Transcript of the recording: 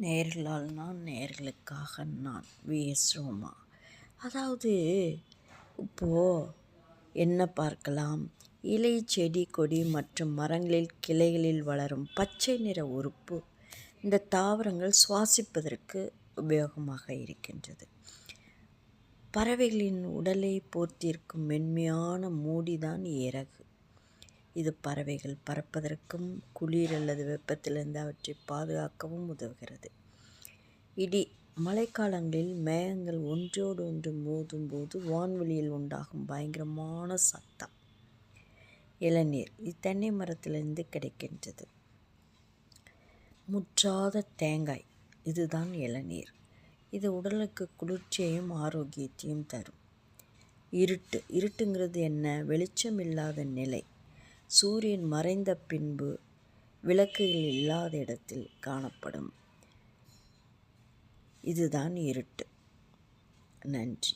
நேர்களால் நான், நேர்களுக்காக நான். வி.எஸ். ரோமா. அதாவது இப்போது என்ன பார்க்கலாம், இலை, செடி, கொடி மற்றும் மரங்களில் கிளைகளில் வளரும் பச்சை நிற உறுப்பு இந்த தாவரங்கள் சுவாசிப்பதற்கு உபயோகமாக இருக்கின்றது. பறவைகளின் உடலை போர்த்தியிருக்கும் மென்மையான மூடிதான் இறகு. இது பறவைகள் பறப்பதற்கும் குளிர் அல்லது வெப்பத்திலிருந்து அவற்றை பாதுகாக்கவும் உதவுகிறது. இடி. மழைக்காலங்களில் மேகங்கள் ஒன்றோடு ஒன்று மோதும்போது வான்வெளியில் உண்டாகும் பயங்கரமான சத்தம். இளநீர். இது தென்னை மரத்திலிருந்து கிடைக்கின்றது. முற்றாத தேங்காய். இதுதான் இளநீர். இது உடலுக்கு குளிர்ச்சியையும் ஆரோக்கியத்தையும் தரும். இருட்டு. இருட்டுங்கிறது என்ன? வெளிச்சம் இல்லாத நிலை. சூரியன் மறைந்த பின்பு விளக்குகள் இல்லாத இடத்தில் காணப்படும். இதுதான் இருட்டு. நன்றி.